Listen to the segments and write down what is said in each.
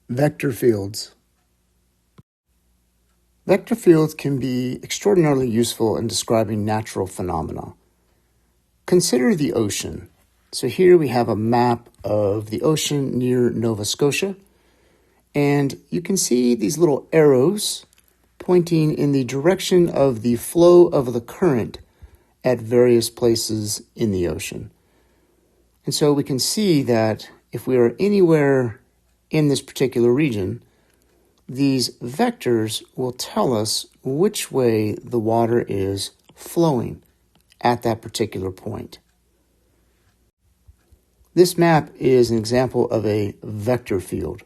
Vector fields. Vector fields can be extraordinarily useful in describing natural phenomena. Consider the ocean. So here we have a map of the ocean near Nova Scotia, and you can see these little arrows pointing in the direction of the flow of the current at various places in the ocean. And so we can see that if we are anywhere in this particular region, these vectors will tell us which way the water is flowing at that particular point. This map is an example of a vector field.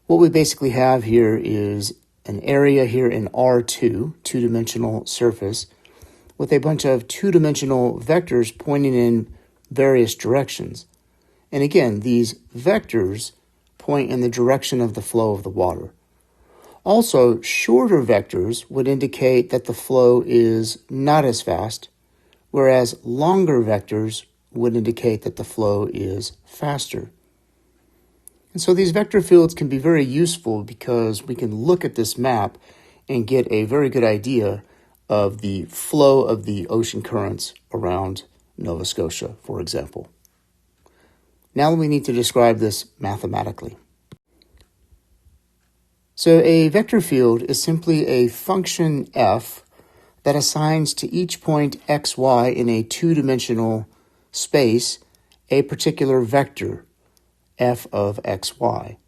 What we basically have here is an area here in R2, two-dimensional surface, with a bunch of two-dimensional vectors pointing in various directions. And again, these vectors point in the direction of the flow of the water. Also, shorter vectors would indicate that the flow is not as fast, whereas longer vectors would indicate that the flow is faster. And so these vector fields can be very useful because we can look at this map and get a very good idea of the flow of the ocean currents around Nova Scotia, for example. Now we need to describe this mathematically. So a vector field is simply a function f that assigns to each point xy in a two-dimensional space a particular vector, f of xy.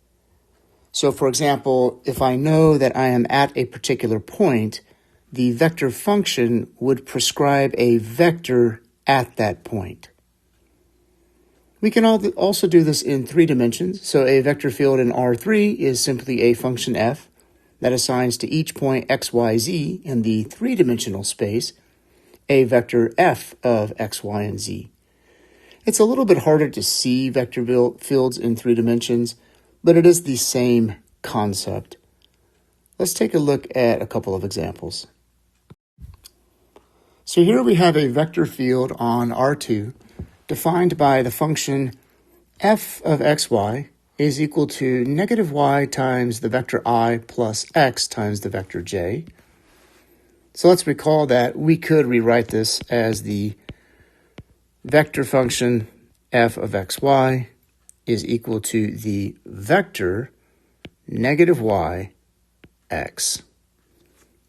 So for example, if I know that I am at a particular point, the vector function would prescribe a vector at that point. We can also do this in 3 dimensions. So a vector field in R3 is simply a function f that assigns to each point x, y, z in the 3-dimensional space a vector f of x, y, and z. It's a little bit harder to see vector fields in 3 dimensions, but it is the same concept. Let's take a look at a couple of examples. So here we have a vector field on R2 defined by the function f of xy is equal to negative y times the vector I plus x times the vector j. So let's recall that we could rewrite this as the vector function f of xy is equal to the vector negative y x.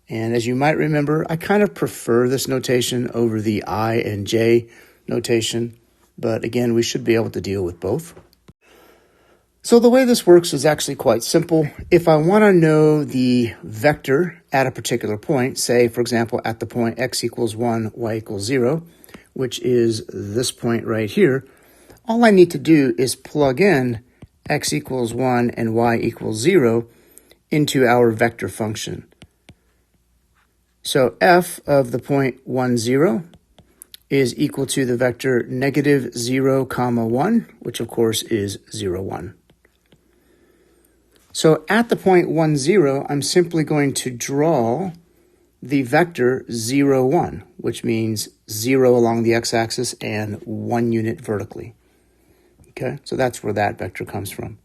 And as you might remember, I kind of prefer this notation over the I and j notation. But again, we should be able to deal with both. So the way this works is actually quite simple. If I want to know the vector at a particular point, say, for example, at the point x equals 1, y equals 0, which is this point right here, all I need to do is plug in x equals 1 and y equals 0 into our vector function. So f of the point 1, 0 is equal to the vector negative 0, 1, which of course is 0, 1. So at the point 1, 0, I'm simply going to draw the vector 0, 1, which means 0 along the x-axis and 1 unit vertically. Okay, so that's where that vector comes from.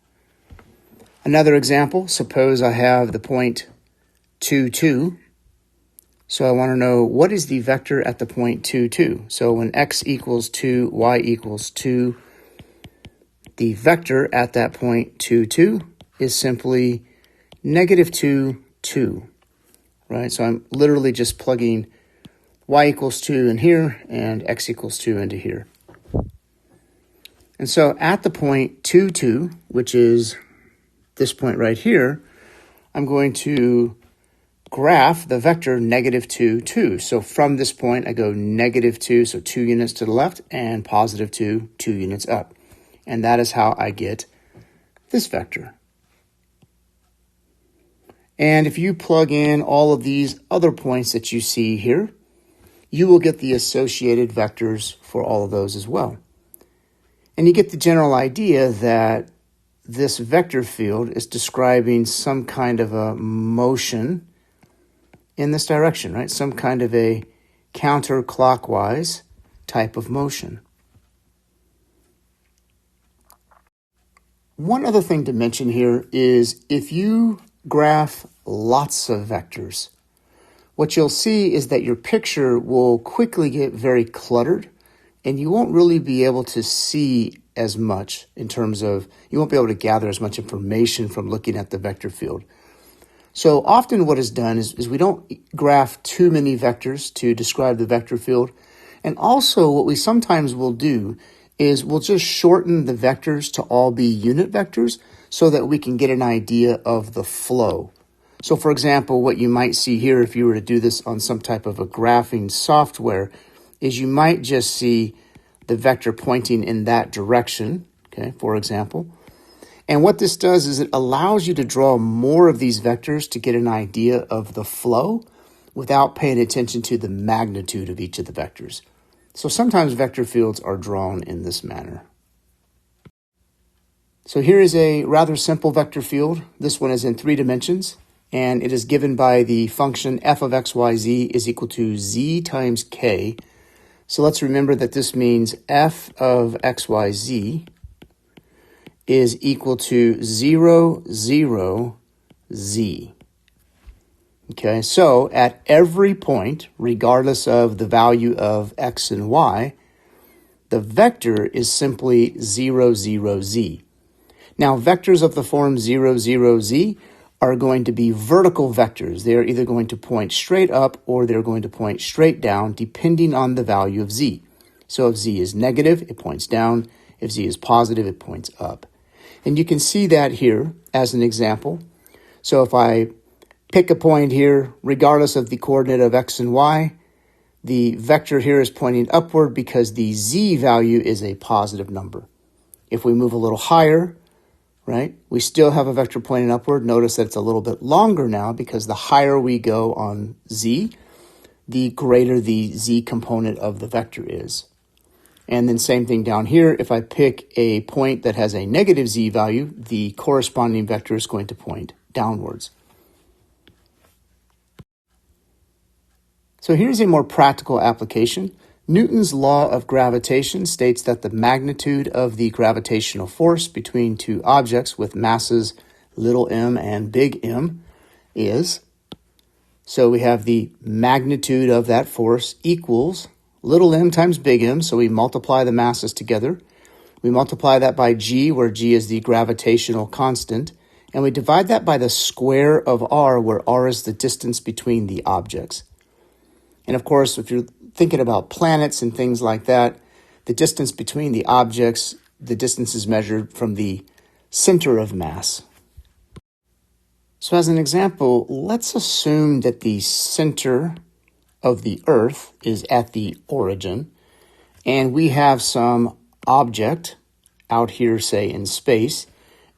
Another example, suppose I have the point 2, 2. So I want to know what is the vector at the point 2, 2. So when x equals 2, y equals 2, the vector at that point 2, 2 is simply negative 2, 2, right? So I'm literally just plugging y equals 2 in here and x equals 2 into here. And so at the point 2, 2, which is this point right here, I'm going to graph the vector negative 2, 2. So from this point, I go negative 2, so 2 units to the left, and positive 2, 2 units up. And that is how I get this vector. And if you plug in all of these other points that you see here, you will get the associated vectors for all of those as well. And you get the general idea that this vector field is describing some kind of a motion in this direction, right? Some kind of a counterclockwise type of motion. One other thing to mention here is if you graph lots of vectors, what you'll see is that your picture will quickly get very cluttered and you won't really be able to see as much in terms of, you won't be able to gather as much information from looking at the vector field. So often what is done is we don't graph too many vectors to describe the vector field. And also what we sometimes will do is we'll just shorten the vectors to all be unit vectors so that we can get an idea of the flow. So for example, what you might see here if you were to do this on some type of a graphing software is you might just see the vector pointing in that direction, okay, for example. And what this does is it allows you to draw more of these vectors to get an idea of the flow without paying attention to the magnitude of each of the vectors. So sometimes vector fields are drawn in this manner. So here is a rather simple vector field. This one is in 3 dimensions, and it is given by the function f of x, y, z is equal to z times k. So let's remember that this means f of x, y, z is equal to 0, 0, z. Okay, so at every point, regardless of the value of x and y, the vector is simply 0, 0, z. Now, vectors of the form 0, 0, z are going to be vertical vectors. They're either going to point straight up or they're going to point straight down, depending on the value of z. So if z is negative, it points down. If z is positive, it points up. And you can see that here as an example. So if I pick a point here, regardless of the coordinate of x and y, the vector here is pointing upward because the z value is a positive number. If we move a little higher, right, we still have a vector pointing upward. Notice that it's a little bit longer now because the higher we go on z, the greater the z component of the vector is. And then same thing down here. If I pick a point that has a negative z value, the corresponding vector is going to point downwards. So here's a more practical application. Newton's law of gravitation states that the magnitude of the gravitational force between two objects with masses little m and big M is, so we have the magnitude of that force equals little m times big M, so we multiply the masses together. We multiply that by g, where g is the gravitational constant, and we divide that by the square of r, where r is the distance between the objects. And of course, if you're thinking about planets and things like that, the distance between the objects, the distance is measured from the center of mass. So as an example, let's assume that the center of the Earth is at the origin, and we have some object out here, say in space,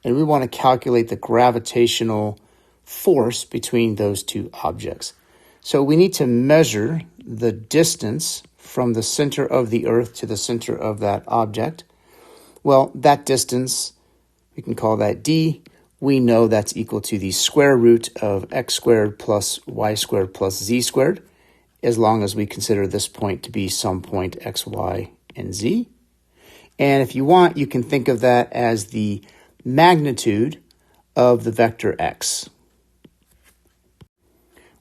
and we want to calculate the gravitational force between those two objects. So we need to measure the distance from the center of the Earth to the center of that object. Well, that distance, we can call that d. We know that's equal to the square root of x squared plus y squared plus z squared, as long as we consider this point to be some point x, y, and z. And if you want, you can think of that as the magnitude of the vector x,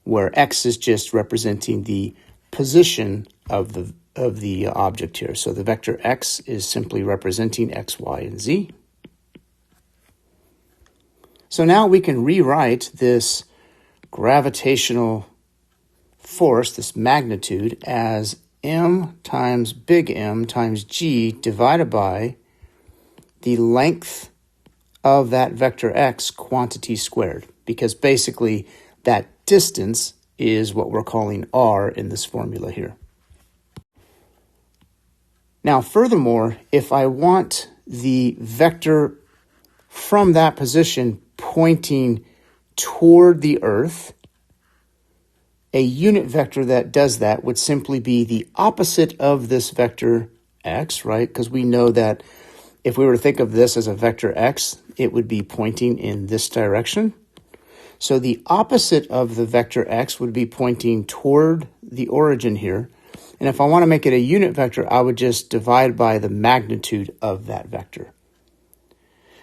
where x is just representing the position of the object here. So the vector x is simply representing x, y, and z. So now we can rewrite this gravitational force, this magnitude, as m times big M times g divided by the length of that vector x quantity squared, because basically that distance is what we're calling r in this formula here. Now, furthermore, if I want the vector from that position pointing toward the Earth, a unit vector that does that would simply be the opposite of this vector x, right? Because we know that if we were to think of this as a vector x, it would be pointing in this direction. So the opposite of the vector x would be pointing toward the origin here. And if I want to make it a unit vector, I would just divide by the magnitude of that vector.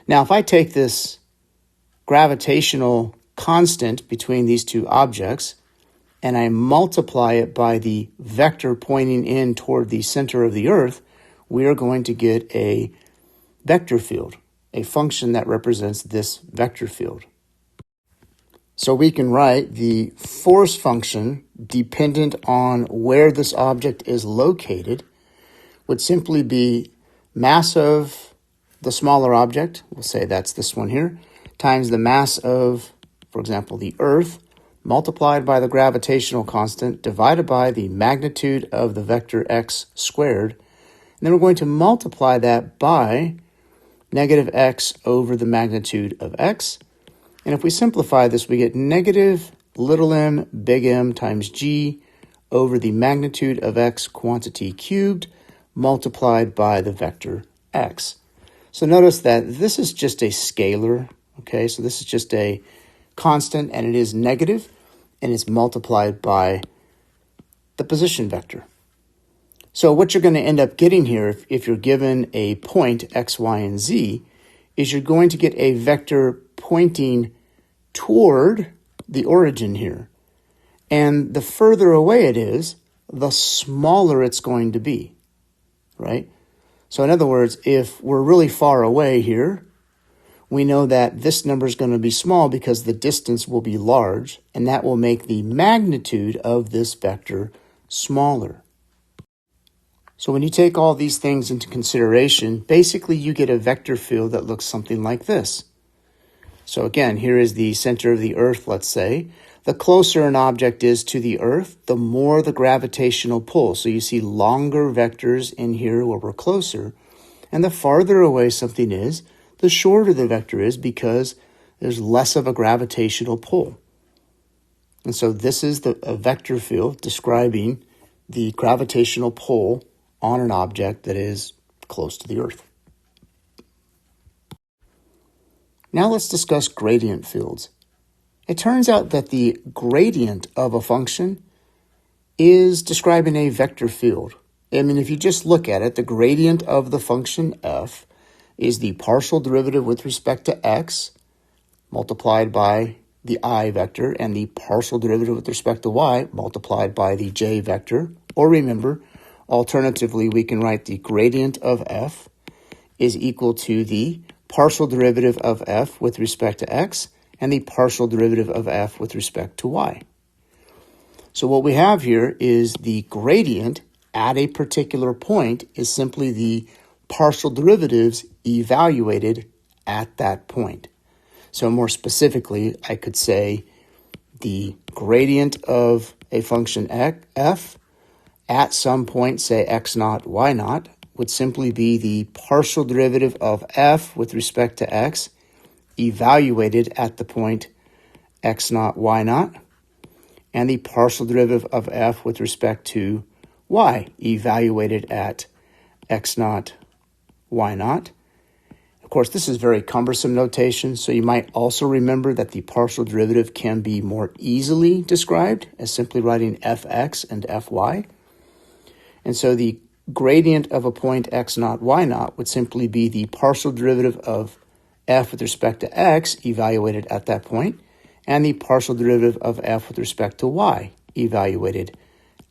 Now, if I take this gravitational constant between these two objects and I multiply it by the vector pointing in toward the center of the Earth, we are going to get a vector field, a function that represents this vector field. So we can write the force function dependent on where this object is located would simply be mass of the smaller object, we'll say that's this one here, times the mass of, for example, the Earth, multiplied by the gravitational constant, divided by the magnitude of the vector x squared. And then we're going to multiply that by negative x over the magnitude of x. And if we simplify this, we get negative little m big M times g over the magnitude of x quantity cubed multiplied by the vector x. So notice that this is just a scalar, okay? So this is just a constant, and it is negative, and it's multiplied by the position vector. So what you're going to end up getting here, if you're given a point x, y, and z, is you're going to get a vector pointing toward the origin here. And the further away it is, the smaller it's going to be, right? So in other words, if we're really far away here, we know that this number is going to be small because the distance will be large, and that will make the magnitude of this vector smaller. So when you take all these things into consideration, basically you get a vector field that looks something like this. So again, here is the center of the Earth, let's say. The closer an object is to the Earth, the more the gravitational pull. So you see longer vectors in here where we're closer, and the farther away something is, the shorter the vector is because there's less of a gravitational pull. And so this is a vector field describing the gravitational pull on an object that is close to the Earth. Now let's discuss gradient fields. It turns out that the gradient of a function is describing a vector field. I mean, if you just look at it, the gradient of the function f is the partial derivative with respect to x multiplied by the I vector and the partial derivative with respect to y multiplied by the j vector. Or remember, alternatively, we can write the gradient of f is equal to the partial derivative of f with respect to x and the partial derivative of f with respect to y. So what we have here is the gradient at a particular point is simply the partial derivatives evaluated at that point. So more specifically, I could say the gradient of a function f at some point, say x naught, y naught, would simply be the partial derivative of f with respect to x evaluated at the point x naught, y naught, and the partial derivative of f with respect to y evaluated at x naught, y naught. Of course, this is very cumbersome notation, so you might also remember that the partial derivative can be more easily described as simply writing fx and fy. And so the gradient of a point x naught, y naught would simply be the partial derivative of f with respect to x evaluated at that point, and the partial derivative of f with respect to y evaluated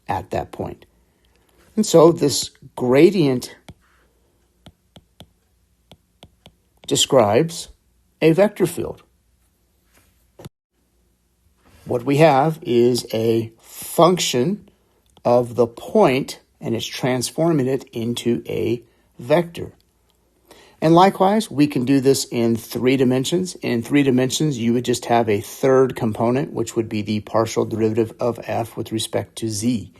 at that point. And so this gradient describes a vector field. What we have is a function of the point, and it's transforming it into a vector. And likewise, we can do this in 3 dimensions. In 3 dimensions, you would just have a third component, which would be the partial derivative of f with respect to z.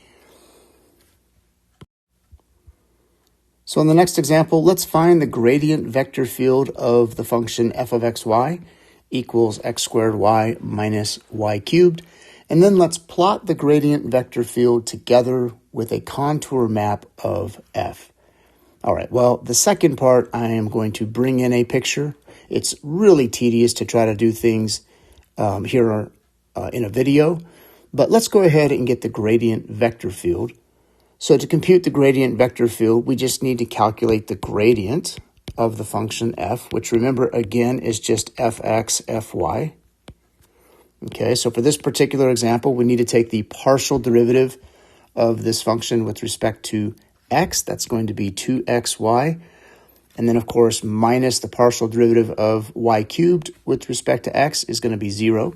So in the next example, let's find the gradient vector field of the function f of xy equals x squared y minus y cubed. And then let's plot the gradient vector field together with a contour map of f. All right, well, the second part, I am going to bring in a picture. It's really tedious to try to do things here in a video, but let's go ahead and get the gradient vector field. So to compute the gradient vector field, we just need to calculate the gradient of the function f, which remember again is just fx, fy. Okay, so for this particular example, we need to take the partial derivative of this function with respect to x. That's going to be 2xy. And then, of course, minus the partial derivative of y cubed with respect to x is going to be 0.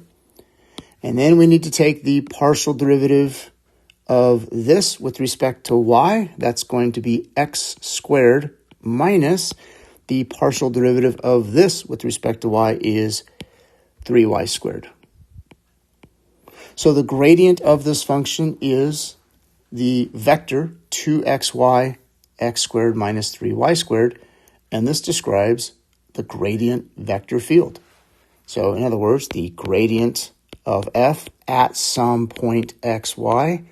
And then we need to take the partial derivative of this with respect to y. That's going to be x squared minus the partial derivative of this with respect to y is 3y squared. So the gradient of this function is the vector 2xy, x squared minus 3y squared, and this describes the gradient vector field. So in other words, the gradient of f at some point xy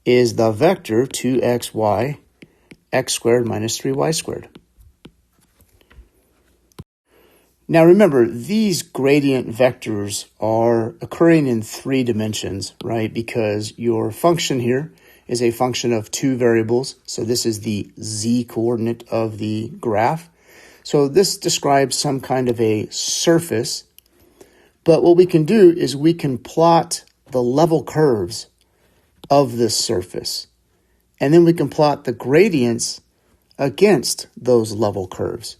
is the vector 2xy, x squared minus 3y squared. Now remember, these gradient vectors are occurring in 3 dimensions, right? Because your function here is a function of 2 variables. So this is the z coordinate of the graph. So this describes some kind of a surface. But what we can do is we can plot the level curves of this surface. And then we can plot the gradients against those level curves.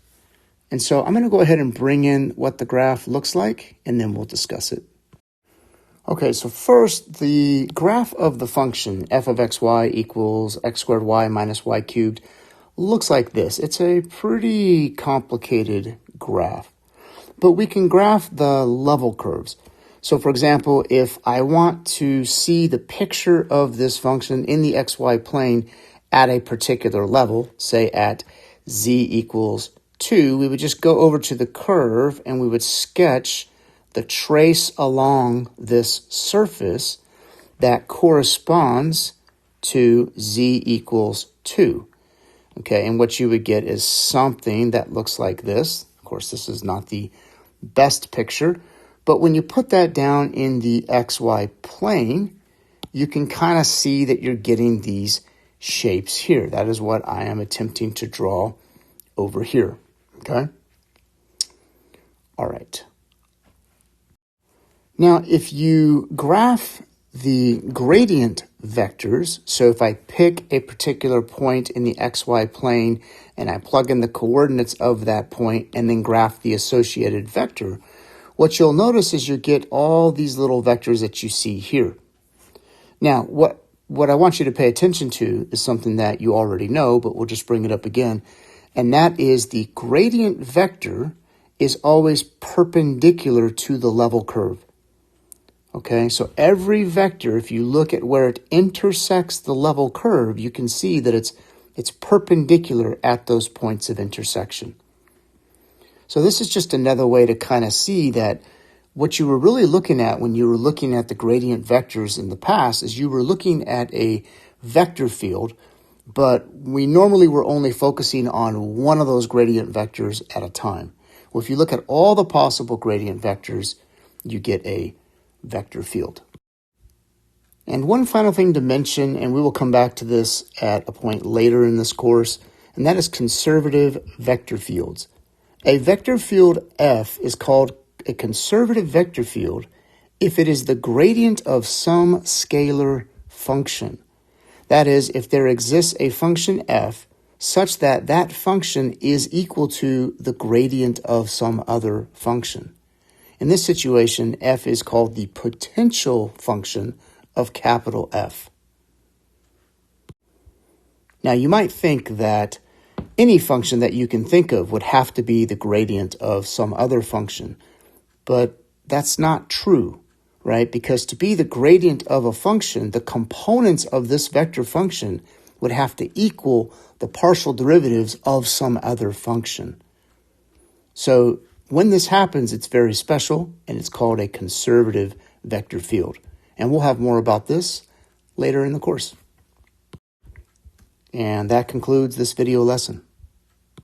And so I'm going to go ahead and bring in what the graph looks like, and then we'll discuss it. Okay, so first, the graph of the function f of xy equals x squared y minus y cubed looks like this. It's a pretty complicated graph, but we can graph the level curves. So for example, if I want to see the picture of this function in the xy plane at a particular level, say at z equals 2, we would just go over to the curve and we would sketch the trace along this surface that corresponds to z equals 2. Okay, and what you would get is something that looks like this. Of course, this is not the best picture, but when you put that down in the xy plane, you can kind of see that you're getting these shapes here. That is what I am attempting to draw over here. Okay? All right. Now, if you graph the gradient vectors, so if I pick a particular point in the xy plane and I plug in the coordinates of that point and then graph the associated vector, what you'll notice is you get all these little vectors that you see here. Now, what I want you to pay attention to is something that you already know, but we'll just bring it up again. And that is the gradient vector is always perpendicular to the level curve. Okay, so every vector, if you look at where it intersects the level curve, you can see that it's perpendicular at those points of intersection. So this is just another way to kind of see that what you were really looking at when you were looking at the gradient vectors in the past is you were looking at a vector field, but we normally were only focusing on one of those gradient vectors at a time. Well, if you look at all the possible gradient vectors, you get a vector field. And one final thing to mention, and we will come back to this at a point later in this course, and that is conservative vector fields. A vector field F is called a conservative vector field if it is the gradient of some scalar function. That is, if there exists a function f such that that function is equal to the gradient of some other function. In this situation, f is called the potential function of capital F. Now, you might think that any function that you can think of would have to be the gradient of some other function, but that's not true, right? Because to be the gradient of a function, the components of this vector function would have to equal the partial derivatives of some other function. So when this happens, it's very special, and it's called a conservative vector field. And we'll have more about this later in the course. And that concludes this video lesson.